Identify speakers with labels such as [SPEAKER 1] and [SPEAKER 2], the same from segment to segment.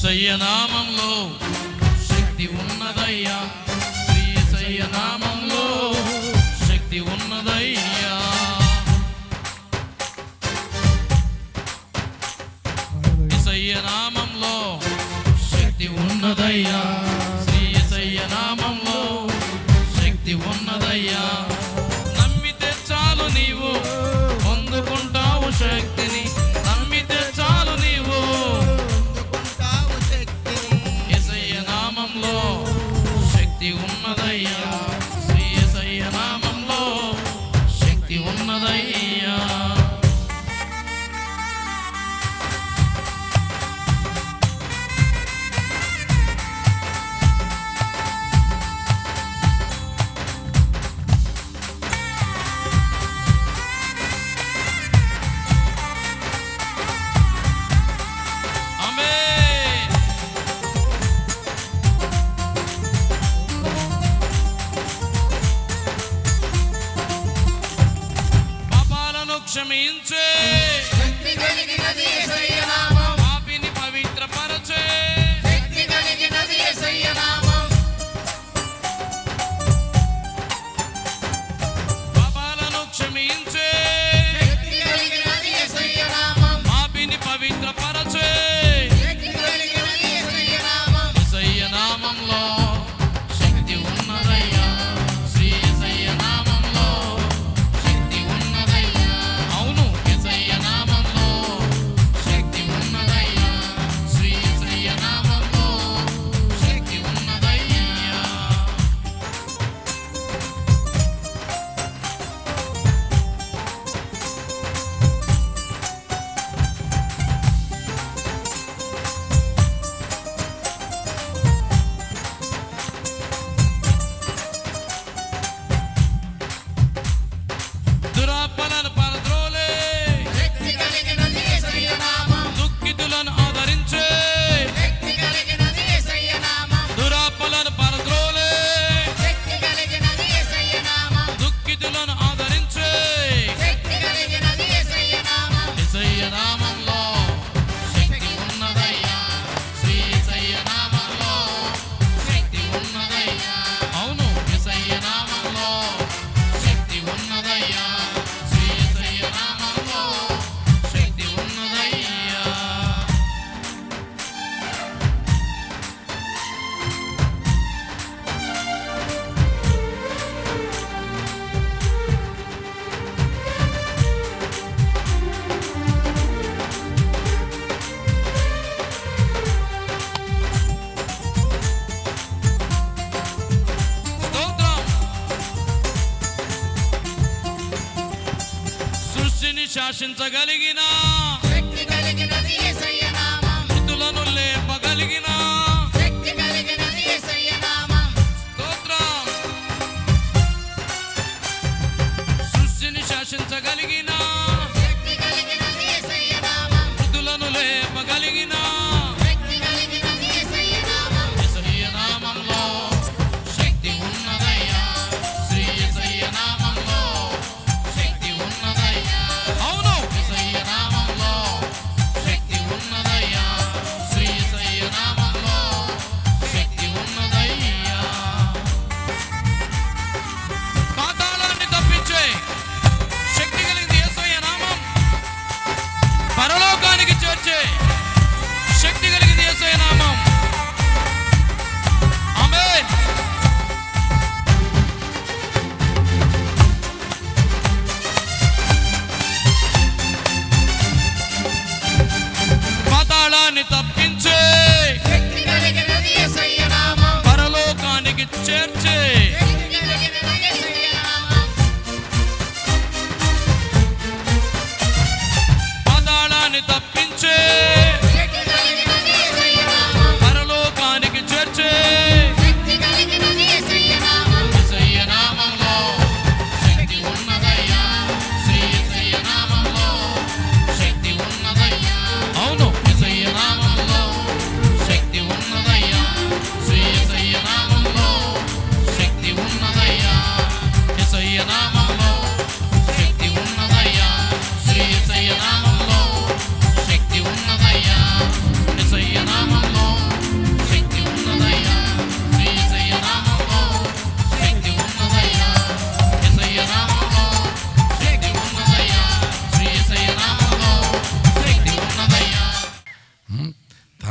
[SPEAKER 1] యేసయ్య నామంలో శక్తి ఉన్నదయ్యా, శ్రీ యేసయ్య నామంలో శక్తి ఉన్నదయ్యా. యేసయ్య నామంలో శక్తి ఉన్నదయ్యా, శ్రీ యేసయ్య నామంలో శక్తి ఉన్నదయ్యా. నమ్మితే చాలు నీవు పొందుకుంటావు శక్తిని, నమ్మితే చాలు నీవు పొందుకుంటావు శక్తిని. యేసయ్య నామంలో శక్తి ఉన్నదయ్యా, శ్రీ యేసయ్య నామంలో శక్తి ఉన్నదయ్యా. క్షమించే శక్తి కలిగినది యేసయ్య నామం, పాపిని పవిత్రపరచే శక్తి కలిగినది యేసయ్య నామం. పాపాలను క్షమించే శక్తి కలిగినది యేసయ్య నామం, పాపిని పవిత్రపరచే శక్తి కలిగినది యేసయ్య నామం. యేసయ్య నామంలో శక్తి ఉన్నదయ్యా, శ్రీ యేసయ్య నామంలో శక్తి ఉన్నదయ్యా. అవును, యేసయ్య నామంలో శక్తి ఉన్నదయ్యా, శ్రీ యేసయ్య నామంలో శక్తి ఉన్నదయ్యా. దురాపలను పరద్రోలే శక్తి కలిగినది యేసయ్య నామం, దుఃఖితులను ఆదరించే శక్తి కలిగినది యేసయ్య నామం. దురాపలను పరద్రోలే శక్తి కలిగినది యేసయ్య నామం, దుఃఖితులను ఆదరించే శక్తి కలిగినది యేసయ్య నామం. యేసయ్య నామంలో శక్తి ఉన్నదయ్యా, శ్రీ యేసయ్య నామంలో శక్తి ఉన్నదయ్యా. అవును, యేసయ్య నామంలో శక్తి ఉన్నదయ్యా, శ్రీ యేసయ్య నామంలో శక్తి ఉన్నదయ్యా. స్తోత్రం. సృష్టిని శాసించగలిగిన శక్తి కలిగినది యేసయ్య నామం, మృతులను లేపగలిగిన శక్తి కలిగినది యేసయ్య నామం. స్తోత్రం. సృష్టిని శాసించగలిగిన శక్తి కలిగినది యేసయ్య నామం, మృతులను లేపగలిగిన శక్తి కలిగినది యేసయ్య నామం. యేసయ్య నామంలో శక్తి ఉన్నదయ్యా, శ్రీ యేసయ్య నామంలో శక్తి ఉన్నదయ్యా. అవును, యేసయ్య నామంలో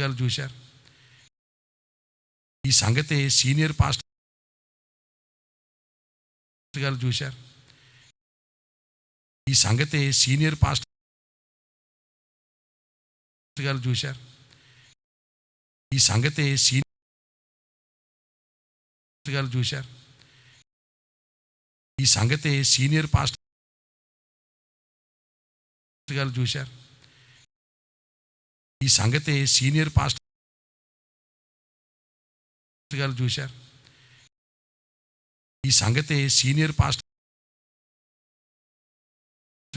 [SPEAKER 2] గారు చూశారు. ఈ సంగతి సీనియర్ పాస్టర్ గారు చూశారు. ఈ సంగతి సీనియర్ పాస్టర్ గారు చూశారు. ఈ సంగతి సీనియర్ గారు చూశారు. ఈ సంగతి సీనియర్ పాస్టర్ గారు చూశారు. ఈ సంగతి సీనియర్ పాస్టర్ గారు చూశారు. ఈ సంగతి సీనియర్ పాస్టర్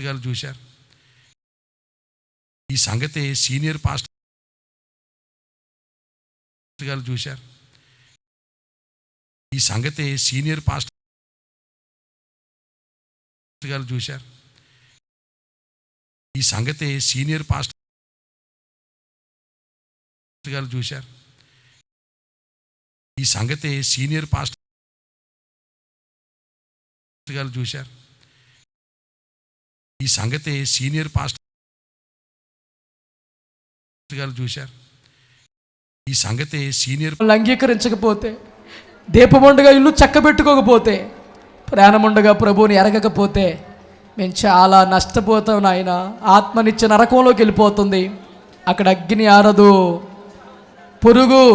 [SPEAKER 2] గారు చూశారు. ఈ సంగతి సీనియర్ పాస్టర్ గారు చూశారు. ఈ సంగతి సీనియర్ పాస్టర్ గారు చూశారు. ఈ సంగతి సీనియర్ పాస్టర్ గారు చూశారు. ఈ సంగతి సీనియర్ పాస్టర్ గారు చూశారు. ఈ సంగతి సీనియర్ పాస్టర్ గారు చూశారు. ఈ సంగతి సీనియర్
[SPEAKER 3] అంగీకరించకపోతే, దీపముండగా ఇల్లు చక్కబెట్టుకోకపోతే, ప్రాణముండగా ప్రభువుని ఎరగకపోతే మేము చాలా నష్టపోతాం నాయన. ఆత్మనిచ్చే నరకంలోకి వెళ్ళిపోతుంది. అక్కడ అగ్ని ఆరదు, పురుగు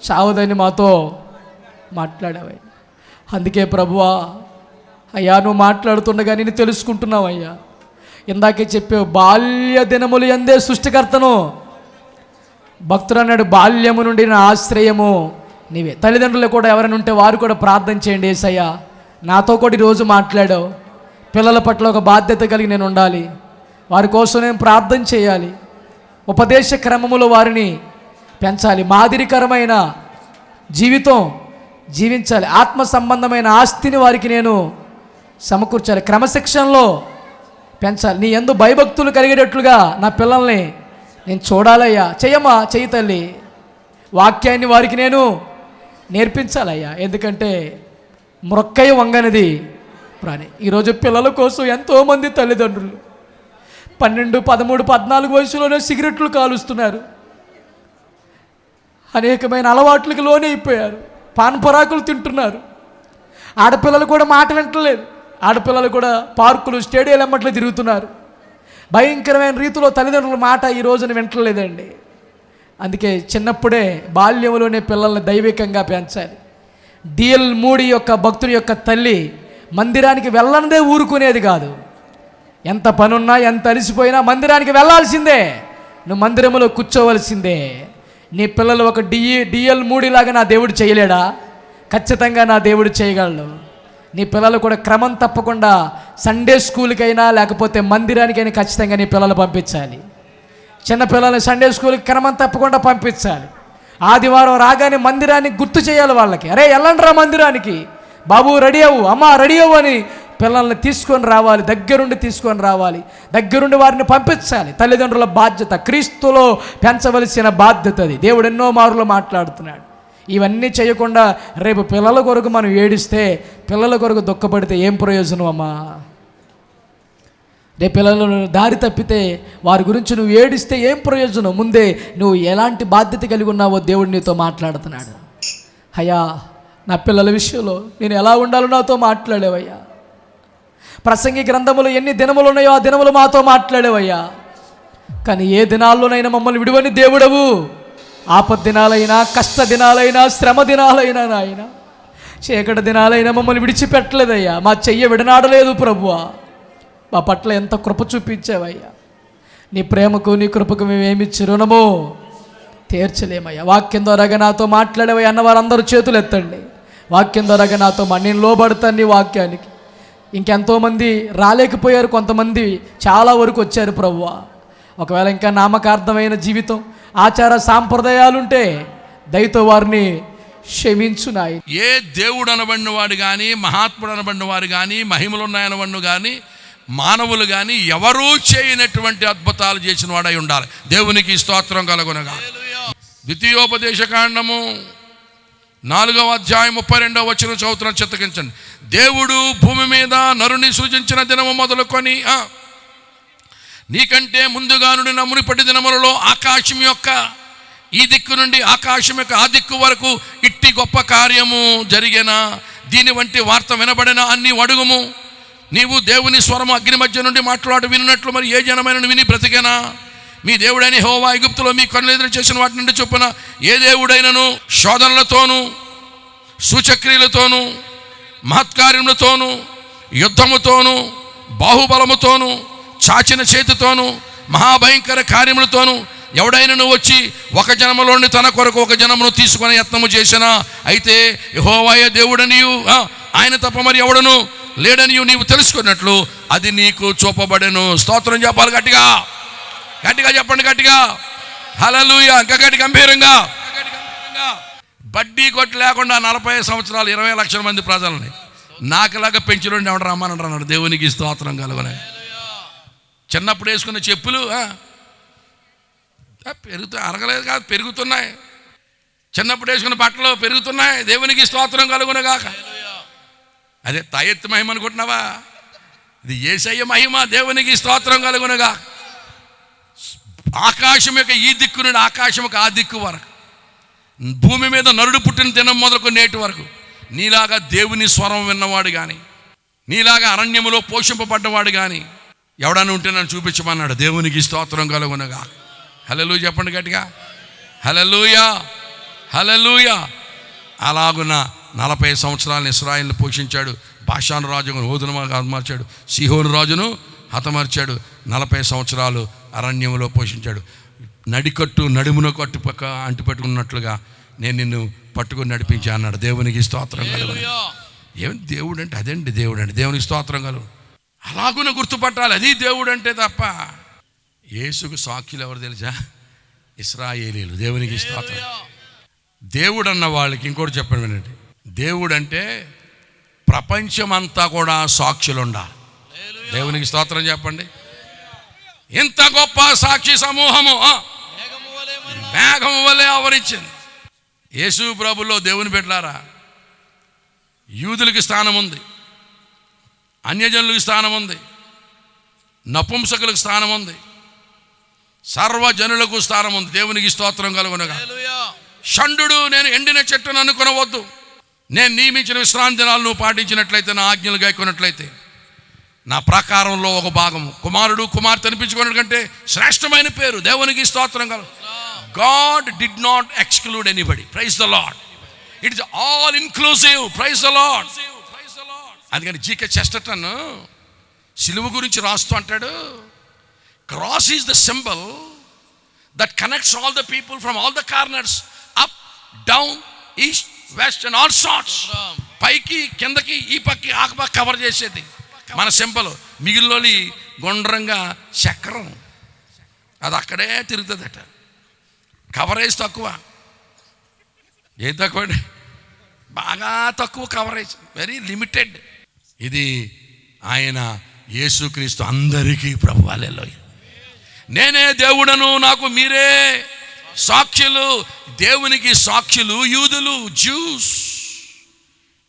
[SPEAKER 3] చావదని మాతో మాట్లాడావయ్యా. అందుకే ప్రభువా, అయ్యా నువ్వు మాట్లాడుతుండగా నేను తెలుసుకుంటున్నావు అయ్యా. ఇందాకే చెప్పావు, బాల్య దినములు యందే సృష్టికర్తను. భక్తుడు అన్నాడు, బాల్యము నుండి నా ఆశ్రయము నీవే. తల్లిదండ్రులు కూడా ఎవరైనా ఉంటే వారు కూడా ప్రార్థన చేయండి. యేసయ్యా నాతో కూడా ఈరోజు మాట్లాడావు. పిల్లల పట్ల ఒక బాధ్యత కలిగి నేను ఉండాలి. వారి కోసం నేను ప్రార్థన చేయాలి. ఉపదేశ క్రమములో వారిని పెంచాలి. మాదిరికరమైన జీవితం జీవించాలి. ఆత్మ సంబంధమైన ఆస్తిని వారికి నేను సమకూర్చాలి. క్రమశిక్షణలో పెంచాలి. నీ యందు భయభక్తులు కలిగేటట్లుగా నా పిల్లల్ని నేను చూడాలయ్యా. చెయ్యమ్మా, చెయ్యి తల్లి. వాక్యాన్ని వారికి నేను నేర్పించాలయ్యా. ఎందుకంటే మ్రొక్కయ్య వంగనిది ప్రాణి. ఈరోజు పిల్లల కోసం ఎంతోమంది తల్లిదండ్రులు 12, 13, 14 వయసులోనే సిగరెట్లు కాలుస్తున్నారు. అనేకమైన అలవాట్లకు లోనైపోయారు. పాన్పరాకులు తింటున్నారు. ఆడపిల్లలు కూడా మాట వింటలేదు. ఆడపిల్లలు కూడా పార్కులు, స్టేడియాలు ఎమ్మట్లు తిరుగుతున్నారు. భయంకరమైన రీతిలో తల్లిదండ్రుల మాట ఈ రోజున వింటలేదండి. అందుకే చిన్నప్పుడే బాల్యంలోనే పిల్లల్ని దైవికంగా పెంచాలి. డిఎల్ మూడి యొక్క భక్తుని యొక్క తల్లి మందిరానికి వెళ్ళనిదే ఊరుకునేది కాదు. ఎంత పనున్నా, ఎంత అలసిపోయినా మందిరానికి వెళ్ళాల్సిందే. నువ్వు మందిరంలో కూర్చోవలసిందే. నీ పిల్లలు ఒక డిఎల్ మూడిలాగా నా దేవుడు చేయలేడా? ఖచ్చితంగా నా దేవుడు చేయగలడు. నీ పిల్లలు కూడా క్రమం తప్పకుండా సండే స్కూల్కైనా లేకపోతే మందిరానికైనా ఖచ్చితంగా నీ పిల్లలు పంపించాలి. చిన్న పిల్లల్ని సండే స్కూల్కి క్రమం తప్పకుండా పంపించాలి. ఆదివారం రాగానే మందిరానికి గుర్తు చేయాలి వాళ్ళకి. అరే వెళ్ళండి రా మందిరానికి, బాబు రెడీ అవ్వు, అమ్మ రెడీ అవ్వు అని పిల్లల్ని తీసుకొని రావాలి. దగ్గరుండి తీసుకొని రావాలి. దగ్గరుండి వారిని పంపించాలి. తల్లిదండ్రుల బాధ్యత, క్రీస్తులో పెంచవలసిన బాధ్యత అది. దేవుడు ఎన్నో మారులు మాట్లాడుతున్నాడు. ఇవన్నీ చేయకుండా రేపు పిల్లల కొరకు మనం ఏడిస్తే, పిల్లల కొరకు దుఃఖపడితే ఏం ప్రయోజనం అమ్మా? రేపు పిల్లలు దారి తప్పితే వారి గురించి నువ్వు ఏడిస్తే ఏం ప్రయోజనం? ముందే నువ్వు ఎలాంటి బాధ్యత కలిగి ఉన్నావో దేవుడు నీతో మాట్లాడుతున్నాడు. అయ్యా నా పిల్లల విషయంలో నేను ఎలా ఉండాలో నాతో మాట్లాడేవయ్యా. ప్రసంగి గ్రంథములు ఎన్ని దినములు ఉన్నాయో ఆ దినములు మాతో మాట్లాడేవయ్యా. కానీ ఏ దినాల్లోనైనా మమ్మల్ని విడువని దేవుడవు. ఆపద్ దినాలైనా, కష్ట దినాలైనా, శ్రమ దినాలైనా, నాయన చీకటి దినాలైనా మమ్మల్ని విడిచిపెట్టలేదయ్యా. మా చెయ్య విడనాడలేదు ప్రభువా. మా పట్ల ఎంత కృప చూపించావయ్యా. నీ ప్రేమకు, నీ కృపకు మేమేమిచ్చి రుణమో తీర్చలేమయ్యా. వాక్యం ద్వారాగా నాతో మాట్లాడేవయ్యా అన్నవారందరూ చేతులు ఎత్తండి. వాక్యం ద్వారాగా నాతో నేను లోబడతాను నీ వాక్యానికి. ఇంకెంతోమంది రాలేకపోయారు, కొంతమంది చాలా వరకు వచ్చారు ప్రభువా. ఒకవేళ ఇంకా నామకార్థమైన జీవితం, ఆచార సాంప్రదాయాలుంటే దయతో వారిని క్షమించు నాయన.
[SPEAKER 2] ఏ దేవుడు అనబడిన వాడు కానీ, మహాత్ముడు అనబడిన వారు కానీ, మహిమలున్నాయనబడిన కానీ, మానవులు కానీ ఎవరూ చేయనటువంటి అద్భుతాలు చేసిన వాడై ఉండాలి. దేవునికి స్తోత్రం కలుగునగా. ద్వితీయోపదేశకాండము 4వ అధ్యాయం 32వ వచనం చదువుతున్న చిత్తగించండి. దేవుడు భూమి మీద నరుని సృజించిన దినము మొదలుకొని నీకంటే ముందుగా నుండి మునుపటి దినములలో ఆకాశం యొక్క ఈ దిక్కు నుండి ఆకాశం యొక్క ఆ దిక్కు వరకు ఇట్టి గొప్ప కార్యము జరిగేనా, దీని వంటి వార్త వినబడినా అన్ని అడుగుము. నీవు దేవుని స్వరము అగ్ని మధ్య నుండి మాట్లాడు వినున్నట్లు మరి ఏ జనమైన విని బ్రతికేనా? మీ దేవుడైన యెహోవా ఐగుప్తులో మీ కన్నులెదురు చేసిన వాటి నుండి చొప్పున ఏ దేవుడైనను శోధనలతోనూ సూచక్రియలతోనూ మహత్కార్యములతోనూ యుద్ధముతోనూ బాహుబలముతోనూ చాచిన చేతితోనూ మహాభయంకర కార్యములతోనూ ఎవడైనను వచ్చి ఒక జనములోని తన కొరకు ఒక జనమును తీసుకునే యత్నము చేసినా అయితే యెహోవాయే దేవుడనియు ఆయన తప్ప మరి ఎవడను లేడనియు నీవు తెలుసుకున్నట్లు అది నీకు చూపబడెను. స్తోత్రం చెప్పాలి, గట్టిగా గట్టిగా చెప్పండి, గట్టిగా హల్లెలూయా. ఇంకా గట్టి గంభీరంగా. బడ్డీ కొట్టి లేకుండా 40 సంవత్సరాలు 20 లక్షల మంది ప్రజలని నాకులాగా పెంచులోండి ఎవడ రమ్మనంటారు అన్నాడు. దేవునికి స్తోత్రం కలుగునే. చిన్నప్పుడు వేసుకున్న చెప్పులు అరగలేదు కాదు, పెరుగుతున్నాయి. చిన్నప్పుడు వేసుకున్న బట్టలు పెరుగుతున్నాయి. దేవునికి స్తోత్రం కలుగునగాక. అదే తాయెత్తు మహిమ అనుకుంటున్నావా? ఇది యేసయ్య మహిమ. దేవునికి స్తోత్రం కలుగునగా. ఆకాశం యొక్క ఈ దిక్కు నుండి ఆకాశం యొక్క ఆ దిక్కు వరకు, భూమి మీద నరుడు పుట్టిన దినం మొదలుకు నేటి వరకు నీలాగా దేవుని స్వరం విన్నవాడు కానీ, నీలాగా అరణ్యములో పోషింపబడ్డవాడు కానీ ఎవడన్నా ఉంటే నన్ను చూపించమన్నాడు. దేవునికి స్తోత్రం కలుగునగా. హల్లెలూయా చెప్పండి గట్టిగా, హల్లెలూయా హల్లెలూయా. అలాగున్న 40 సంవత్సరాలను ఇశ్రాయేలును పోషించాడు. బాషాను రాజును ఓదును హతమార్చాడు, సీహోను రాజును హతమార్చాడు. 40 సంవత్సరాలు అరణ్యంలో పోషించాడు. నడికట్టు నడుమున కట్టు పక్క అంటిపెట్టుకున్నట్లుగా నేను నిన్ను పట్టుకుని నడిపించా అన్నాడు. దేవునికి స్తోత్రం కలుగు. ఏమి దేవుడు అంటే అదేంటి దేవుడు అంటే, దేవునికి స్తోత్రం కలుగు. అలాగున గుర్తుపట్టాలి, అది దేవుడు అంటే తప్ప. యేసుకు సాక్షులు ఎవరు తెలుసా? ఇశ్రాయేలీలు. దేవునికి స్తోత్రం. దేవుడు అన్న వాళ్ళకి ఇంకోటి చెప్పండి వినండి. దేవుడు అంటే ప్రపంచమంతా కూడా సాక్షులు ఉండాలి. దేవునికి స్తోత్రం చెప్పండి. ఇంత గొప్ప సాక్షి సమూహము మేఘము వలె ఆవరించింది. యేసు ప్రభులో దేవుని బిడ్డలారా, యూదులకి స్థానం ఉంది, అన్యజనులకు స్థానం ఉంది, నపుంసకులకు స్థానం ఉంది, సర్వజనులకు స్థానం ఉంది. దేవునికి స్తోత్రం కలుగునగా. షండు నేను ఎండిన చెట్టును అనుకొనవద్దు. నేను నియమించిన విశ్రాంతి దినాలు నువ్వు పాటించినట్లయితే, నా ఆజ్ఞలు గాయకున్నట్లయితే, నా ప్రాకారంలో ఒక భాగము కుమారుడు కుమార్తె అనిపించుకోవడం కంటే శ్రేష్టమైన పేరు. దేవునికి స్తోత్రం కలుగు. God did not exclude anybody. Praise the Lord. It is all inclusive. Praise the Lord. అందుకని జీకే చెస్టర్టన్ సిలువ గురించి రాస్తూ అంటాడు, cross is the symbol that connects all the people from all the corners, up down east west and all sorts. పైకి కిందకి ఈ పక్కి ఆ పక్క కవర్ చేసేది మన సింబల్. మిగిలిలోని గుండ్రంగా చక్రం అది అక్కడే తిరుగుతుందట. కవరేజ్ తక్కువ. ఏం తక్కువ అండి? బాగా తక్కువ కవరేజ్, వెరీ లిమిటెడ్. ఇది ఆయన యేసుక్రీస్తు అందరికీ ప్రభువు. హల్లెలూయా. నేనే దేవుడను, నాకు మీరే సాక్షులు. దేవునికి సాక్షులు యూదులు, జ్యూస్.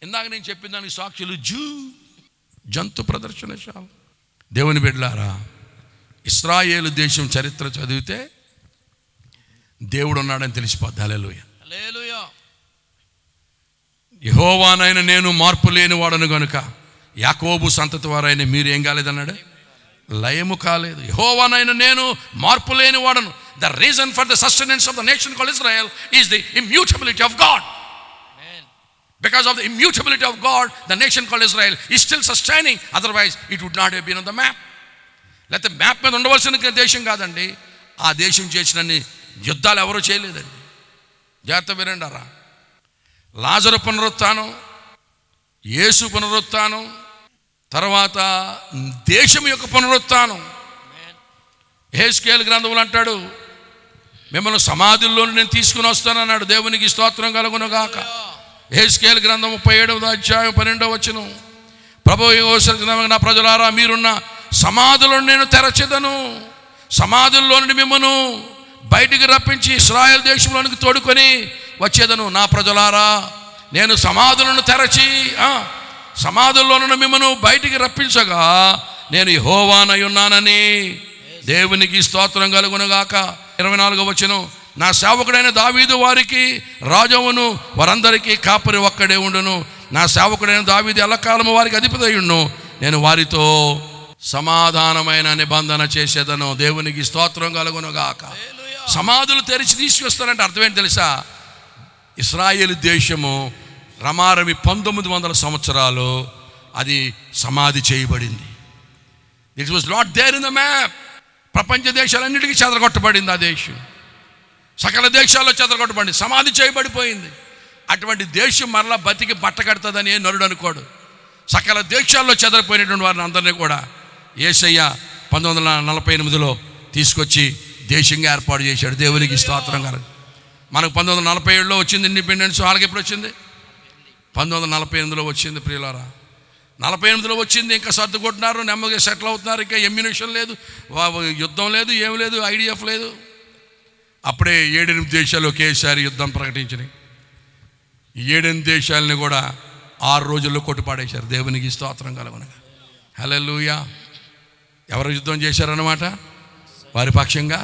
[SPEAKER 2] ఇందాక నేను చెప్పిన దానికి సాక్షులు జంతు ప్రదర్శనశాల. దేవుని బిడ్డలారా, ఇశ్రాయేలు దేశం చరిత్ర చదివితే దేవుడు ఉన్నాడని తెలిసిపోద్ది. హల్లెలూయా. యెహోవానైన నేను మార్పు లేని వాడను గనుక యాకోబు సంతతి వారైన మీరు ఏం కాలేదన్నాడు? లయము కాలేదు. యెహోవానైన నేను మార్పు లేని వాడను. The reason for the sustenance of the nation called Israel is the immutability of God. Because of the immutability of God, the nation called Israel is still sustaining. Otherwise, it would not have been on the map. లేకపోతే map మీద ఉండవలసిన దేశం కాదండి. ఆ దేశం చేసినన్ని యుద్ధాలు ఎవరూ చేయలేదండి. జాగ్రత్త వినండారా. లాజరు పునరుత్థానం, యేసు పునరుత్థానం, తర్వాత దేశం యొక్క పునరుత్థానం. యెహెజ్కేలు గ్రంథంలో అంటాడు, మిమ్మల్ని సమాధుల్లో నేను తీసుకుని వస్తానన్నాడు. దేవునికి స్తోత్రం కలుగునుగాక. యెహెజ్కేలు గ్రంథం 37వ అధ్యాయం 12వ వచనం. ప్రభువు యెహోవా, నా ప్రజలారా, మీరున్న సమాధులను నేను తెరచెదను, సమాధుల్లో నుండి మిమ్మను బయటికి రప్పించి ఇశ్రాయేల్ దేశంలోనికి తోడుకొని వచ్చేదను. నా ప్రజలారా, నేను సమాధులను తెరచి సమాధుల్లో నుండి మిమ్మను బయటికి రప్పించగా నేను యెహోవానై ఉన్నానని. దేవునికి స్తోత్రం కలుగునుగాక. 24వ వచనం. నా సేవకుడైన దావీదు వారికి రాజవును, వారందరికీ కాపరి ఒక్కడే ఉండును. నా సేవకుడైన దావీదు ఎల్లకాలము వారికి అధిపతి అయ్యుండును. నేను వారితో సమాధానమైన నిబంధన చేసేదను. దేవునికి స్తోత్రం కలుగునుగాక. సమాధులు తెరిచి తీసుకొస్తానంటే అర్థమేంటి తెలుసా? ఇశ్రాయేలు దేశము రమారమి 1900 సంవత్సరాలు అది సమాధి చేయబడింది. It was not there in the map. ప్రపంచ దేశాలన్నిటికీ చెదరగొట్టబడింది ఆ దేశం. సకల దేశాల్లో చెదరగొట్టబడింది, సమాధి చేయబడిపోయింది. అటువంటి దేశం మరలా బతికి బట్ట కడుతుందని ఏ నరుడు అనుకోడు. సకల దేశాల్లో చెదరిపోయినటువంటి వారిని అందరినీ కూడా యేసయ్య 1948లో తీసుకొచ్చి దేశంగా ఏర్పాటు చేశాడు. దేవునికి స్తోత్రం కలుగు. మనకు 1947లో వచ్చింది ఇండిపెండెన్స్. వాళ్ళకి ఎప్పుడు వచ్చింది? 1948లో వచ్చింది. ప్రియులారా, 48లో వచ్చింది. ఇంకా సర్దుకుంటున్నారు, నెమ్మదిగా సెటిల్ అవుతున్నారు. ఇంకా ఎమ్యునిషన్ లేదు, యుద్ధం లేదు, ఏమి లేదు, IDF లేదు. అప్పుడే 7-8 దేశాలు ఒకేసారి యుద్ధం ప్రకటించినాయి. ఈ 7-8 దేశాలని కూడా 6 రోజుల్లో కొట్టుపాడేశారు. దేవునికి స్తోత్రం కలుగునగా. హల్లెలూయా. ఎవరు యుద్ధం చేశారన్నమాట? వారి పక్షంగా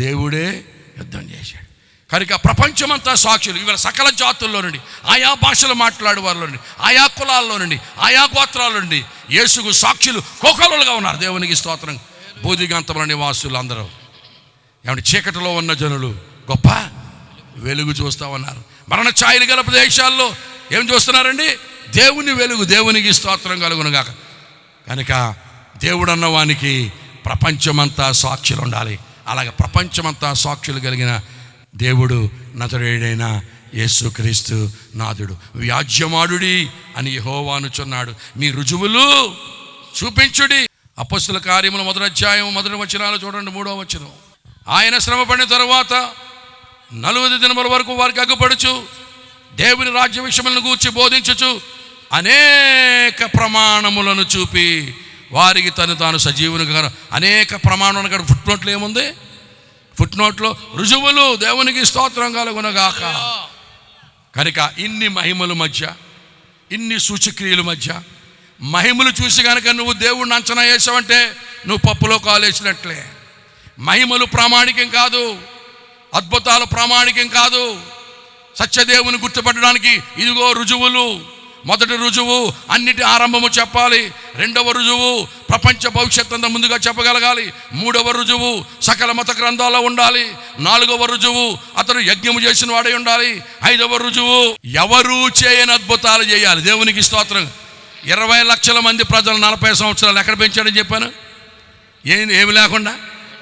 [SPEAKER 2] దేవుడే యుద్ధం చేశాడు. కనుక ప్రపంచమంతా సాక్షులు. ఇవాళ సకల జాతుల్లో నుండి, ఆయా భాషలు మాట్లాడే వారిలో నుండి, ఆయా కులాల్లో నుండి, ఆయా గోత్రాల నుండి యేసుకు సాక్షులు కోకొల్లలుగా ఉన్నారు. దేవునికి స్తోత్రం. బోధిగంతముల నివాసులు అందరూ ఏమంటే చీకటిలో ఉన్న జనులు గొప్ప వెలుగు చూస్తూ ఉన్నారు. మరణ ఛాయలు గల ప్రదేశాల్లో ఏం చూస్తున్నారండి? దేవుని వెలుగు. దేవునికి స్తోత్రం కలుగునుగాక. కనుక దేవుడు అన్నవానికి ప్రపంచమంతా సాక్షులు ఉండాలి. అలాగే ప్రపంచమంతా సాక్షులు కలిగిన దేవుడు నజరేయుడైన యేసుక్రీస్తు నాథుడు. వ్యాజ్యమాడుడి అని యెహోవా అనుచున్నాడు. మీ రుజువులు చూపించుడి. అపొస్తలుల కార్యములు 1వ అధ్యాయం 1వ వచనాలు చూడండి. 3వ వచనం. ఆయన శ్రమ పడిన తరువాత 40 దినముల వరకు వారికి అగ్గుపడుచు దేవుని రాజ్య విషయములను గూర్చి బోధించుచు అనేక ప్రమాణములను చూపి వారికి తాను సజీవునిగా. అనేక ప్రమాణాలు కాదు. ఫుట్నోట్లో ఏముంది? ఫుట్నోట్లో రుజువులు. దేవునికి స్తోత్రం కలుగునగాక. కనుక ఇన్ని మహిమల మధ్య, ఇన్ని సూచక్రియల మధ్య మహిమలు చూసి కనుక నువ్వు దేవుడిని అంచనా వేసావంటే నువ్వు పప్పులో కాలేసినట్లే. మహిమలు ప్రామాణికం కాదు, అద్భుతాలు ప్రామాణికం కాదు. సత్యదేవుని గుర్తుపట్టడానికి ఇదిగో రుజువులు. మొదటి రుజువు అన్నిటి ఆరంభము చెప్పాలి. 2వ రుజువు ప్రపంచ భవిష్యత్తు అంతా ముందుగా చెప్పగలగాలి. 3వ రుజువు సకల మత గ్రంథాల్లో ఉండాలి. 4వ రుజువు అతను యజ్ఞము చేసిన వాడై ఉండాలి. 5వ రుజువు ఎవరూ చేయని అద్భుతాలు చేయాలి. దేవునికి స్తోత్రం. 20 లక్షల మంది ప్రజలు 40 సంవత్సరాలు ఎక్కడ పెంచాడని చెప్పాను? ఏమి లేకుండా.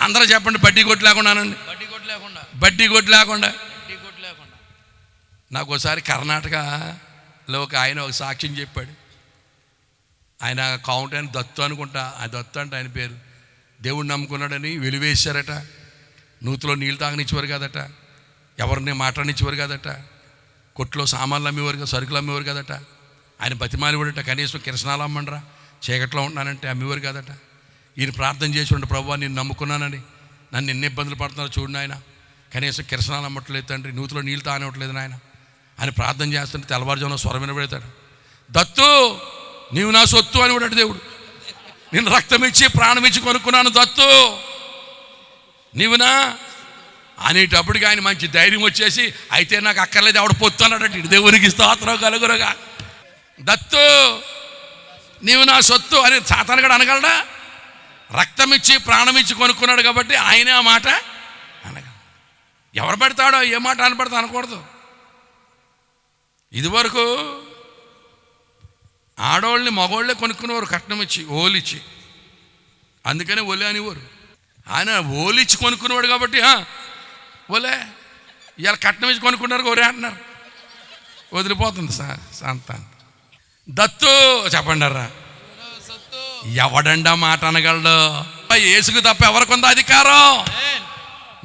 [SPEAKER 2] అందరూ చెప్పండి. బడ్డీ కొట్టు లేకుండానండి. బడ్డీ కొట్టు లేకుండా. నాకు ఒకసారి కర్ణాటకలో ఆయన ఒక సాక్ష్యం చెప్పాడు. ఆయన కౌంటైన దత్తు అనుకుంటా, ఆ దత్తు అంటే ఆయన పేరు. దేవుడిని నమ్ముకున్నాడని వెలివేశారట. నూతిలో నీళ్ళు తాగనిచ్చేవారు కదట, ఎవరిని మాట్లాడనిచ్చేవారు కదట, కొట్లో సామాన్లు అమ్మేవారు కదా, సరుకులు అమ్మేవారు కదట. ఆయన బతిమాలివాడట. కనీసం కిరసనాలు అమ్మండ్రా, చీకట్లో ఉంటున్నానంటే అమ్మేవారు కదట. ఈయన ప్రార్థన చేసి ఉండే, ప్రభువా నేను నమ్ముకున్నానని, నన్ను ఎన్ని ఇబ్బందులు పడుతున్నారో చూడండి ఆయన, కనీసం కిరసనాలు అమ్మట్లేదు తండ్రి, నూతిలో నీళ్ళు తాగనివ్వట్లేదు నాయన అని ప్రార్థన చేస్తుంటే తెల్లవారుజామున స్వరం వినబెడతాడు. దత్తు నీవు నా సొత్తు అని కూడా దేవుడు. నేను రక్తం ఇచ్చి ప్రాణం ఇచ్చి కొనుక్కున్నాను దత్తు, నీవునా అనేటప్పటికి ఆయన మంచి ధైర్యం వచ్చేసి, అయితే నాకు అక్కర్లేదు ఆవిడ పొత్తు అన్నాడట. దేవునికి స్తోత్రం కలుగురుగా. దత్తు నీవు నా సొత్తు అని సాతాను కూడా అనగలడా? రక్తం ఇచ్చి ప్రాణం ఇచ్చి కొనుక్కున్నాడు కాబట్టి ఆయనే ఆ మాట అనగ. ఎవరు పెడతాడో ఏ మాట అనపడతా అనకూడదు. ఇదివరకు ఆడవాళ్ళని మగవాళ్ళే కొనుక్కునేవారు కట్నం ఇచ్చి, ఓలిచ్చి. అందుకనే ఒలే అనేవారు. ఆయన ఓలిచ్చి కొనుక్కునేవాడు కాబట్టి ఓలే. ఇవాళ కట్నం ఇచ్చి కొనుక్కున్నారు ఒరే అంటున్నారు. వదిలిపోతుంది సంతానం. దత్తు చెప్పండారా, ఎవడండా మాట అనగలడు? యేసుకు తప్ప ఎవరికొందా అధికారం?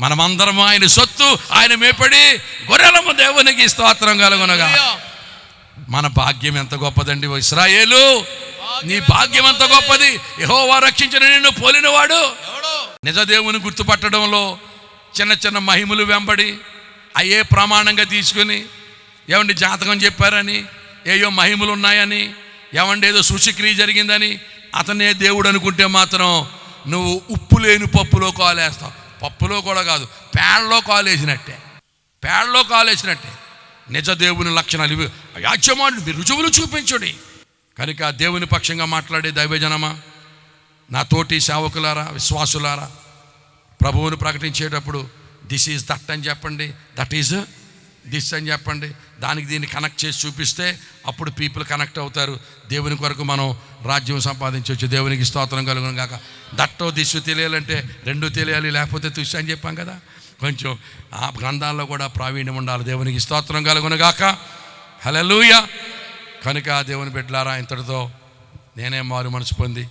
[SPEAKER 2] మనమందరం ఆయన సొత్తు, ఆయన మేపడి గొర్రెలము. దేవునికి స్తోత్రం కలుగునగా. మన భాగ్యం ఎంత గొప్పదండి ఇశ్రాయేలు, నీ భాగ్యం ఎంత గొప్పది. యెహోవా రక్షించిన నిన్ను పోలినవాడు. నిజ దేవుని గుర్తుపట్టడంలో చిన్న చిన్న మహిమలు వెంబడి అయ్యే ప్రమాణంగా తీసుకుని, ఏమండి జాతకం చెప్పారని, ఏయో మహిమలు ఉన్నాయని, ఏమండి ఏదో సూచక్రియ జరిగిందని అతనే దేవుడు అనుకుంటే మాత్రం నువ్వు ఉప్పు లేని పప్పులో కాలేస్తావు. పప్పులో కూడా కాదు, పేడలో కాలేసినట్టే నిజ దేవుని లక్షణాలు ఇవి. యాజమానులు మీరు రుజువులు చూపించుడి. కనుక దేవుని పక్షంగా మాట్లాడే దైవజనమా, నా తోటి సేవకులారా, విశ్వాసులారా, ప్రభువును ప్రకటించేటప్పుడు దిస్ ఈజ్ దట్ అని చెప్పండి, దట్ ఈజ్ దిస్ అని చెప్పండి. దానికి దీన్ని కనెక్ట్ చేసి చూపిస్తే అప్పుడు పీపుల్ కనెక్ట్ అవుతారు. దేవుని కొరకు మనం రాజ్యం సంపాదించవచ్చు. దేవునికి స్తోత్రం కలుగును గాక. దట్టో దిస్సు తెలియాలంటే రెండు తెలియాలి, లేకపోతే తుస్సు అని చెప్పాం కదా. కొంచెం ఆ గ్రంథాల్లో కూడా ప్రావీణ్యం ఉండాలి. దేవునికి స్తోత్రం కలుగును గాక. హల్లెలూయా. కనుక దేవుని బిడ్డలారా, ఇంతటితో నేనే మారు మనసు పొంది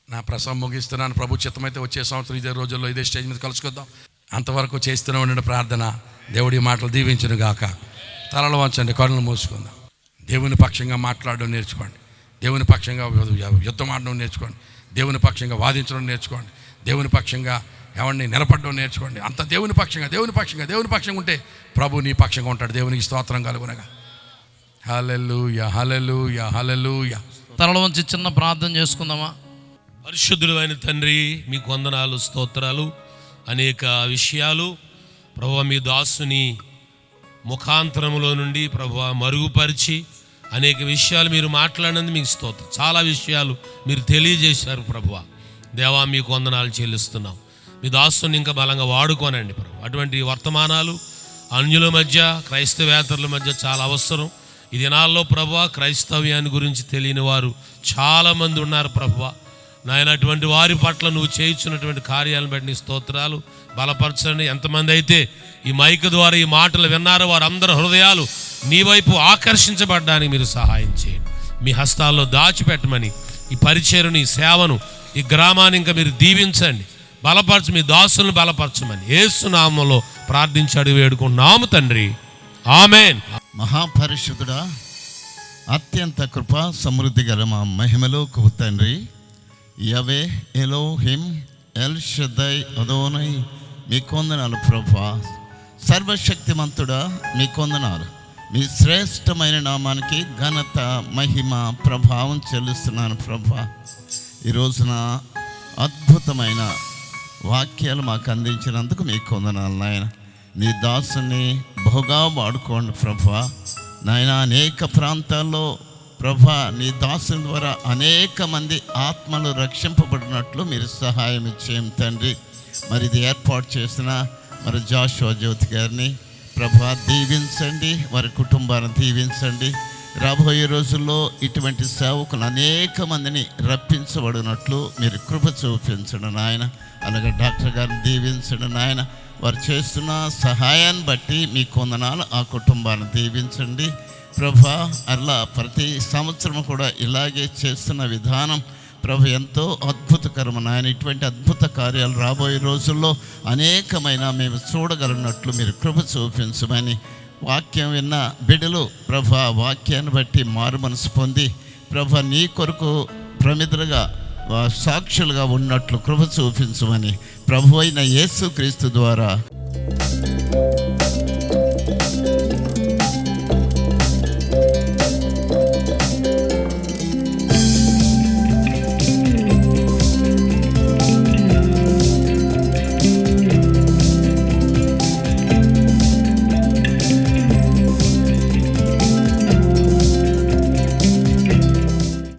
[SPEAKER 2] నా ప్రసంగం ముగిస్తున్నాను. ప్రభు చిత్తమైతే వచ్చే సంవత్సరం ఇదే రోజుల్లో ఇదే స్టేజ్ మీద కలుసుకుందాం. అంతవరకు చేస్తూనే ఉండిన ప్రార్థన దేవుడి మాటలు దీవించును గాక. తలలు వంచండి, కళ్ళు మూసుకుందాం. దేవుని పక్షంగా మాట్లాడడం నేర్చుకోండి. దేవుని పక్షంగా యుద్ధం ఆడడం నేర్చుకోండి. దేవుని పక్షంగా వాదించడం నేర్చుకోండి. దేవుని పక్షంగా ఎవరిని నిలబడడం నేర్చుకోండి. అంత దేవుని పక్షంగా ఉంటే ప్రభు నీ పక్షంగా ఉంటాడు. దేవునికి స్తోత్రం కలుగునగా. హల్లెలూయా, హల్లెలూయా, హల్లెలూయా.
[SPEAKER 1] తలలు వంచి చిన్న ప్రార్థన చేసుకుందామా.
[SPEAKER 4] పరిశుద్ధుడు అయిన తండ్రి, మీకు వందనాలు, స్తోత్రాలు. అనేక విషయాలు ప్రభువా మీ దాసుని ముఖాంతరములో నుండి ప్రభువా మరుగుపరిచి అనేక విషయాలు మీరు మాట్లాడినందుకు మీకు స్తోత్రం. చాలా విషయాలు మీరు తెలియజేశారు ప్రభువా. దేవా మీకు వందనాలు చెల్లిస్తున్నాం. మీ దాసుని ఇంకా బలంగా వాడుకోనండి ప్రభు. అటువంటి వర్తమానాలు అన్యుల మధ్య, క్రైస్తవేతరుల మధ్య చాలా అవసరం. ఈ దినాల్లో ప్రభువా క్రైస్తవ్యాన్ని గురించి తెలియని వారు చాలామంది ఉన్నారు ప్రభువా. నాయన అటువంటి వారి పట్ల నువ్వు చేయించున్నటువంటి కార్యాలను బట్టి నీ స్తోత్రాలు. బలపరచండి. ఎంతమంది అయితే ఈ మైక్ ద్వారా ఈ మాటలు విన్నారో వారందరి హృదయాలు నీ వైపు ఆకర్షించబడ్డానికి మీరు సహాయం చేయండి. మీ హస్తాల్లో దాచిపెట్టమని ఈ పరిచర్యను, ఈ సేవను, ఈ గ్రామాన్ని ఇంకా మీరు దీవించండి. బలపరచు, మీ దాసులను బలపరచమని యేసు నామములో ప్రార్థించాడు వేడుకుంటున్నాము తండ్రి. ఆమేన్.
[SPEAKER 5] మహాపరిశుద్ధుడా, అత్యంత కృప సమృద్ధి గల మా మహిమలో తండ్రి యవే ఎలోహిం ఎల్ షద్దై అదోనై మీకు వందనాలు ప్రభా. సర్వశక్తిమంతుడా మీకు వందనాలు. మీ శ్రేష్టమైన నామానికి ఘనత, మహిమ, ప్రభావం చెల్లిస్తున్నాను ప్రభా. ఈ రోజున అద్భుతమైన వాక్యాలు మాకు అందించినందుకు మీకు వందనాలు నాయన. నీ దాసుని బహుగా వాడుకోండి ప్రభా. నాయన అనేక ప్రాంతాల్లో ప్రభా నీ దాసుని ద్వారా అనేక మంది ఆత్మలు రక్షింపబడినట్లు మీరు సహాయం ఇచ్చేయం తండ్రి. మరి ఇది ఏర్పాటు చేసిన మరి జాషువా జ్యోతి గారిని ప్రభా దీవించండి, వారి కుటుంబాన్ని దీవించండి. రాబోయే రోజుల్లో ఇటువంటి సేవకులు అనేక మందిని రప్పించబడినట్లు మీరు కృప చూపించండి నాయన. అలాగే డాక్టర్ గారిని దీవించండి నాయన. వారు చేస్తున్న సహాయాన్ని బట్టి మీకు వందనాలు. ఆ కుటుంబాన్ని దీవించండి ప్రభా. అలా ప్రతి సంవత్సరం కూడా ఇలాగే చేస్తున్న విధానం ప్రభు ఎంతో అద్భుతకరము నాయన. ఇటువంటి అద్భుత కార్యాలు రాబోయే రోజుల్లో అనేకమైన మేము చూడగలిగినట్లు మీరు కృప చూపించమని వాక్యం విన్న బిడ్డలు ప్రభా వాక్యాన్ని బట్టి మారు మనసు పొంది ప్రభా నీ కొరకు ప్రమిదలుగా సాక్షులుగా ఉన్నట్లు కృప చూపించమని ప్రభు అయిన యేసుక్రీస్తు ద్వారా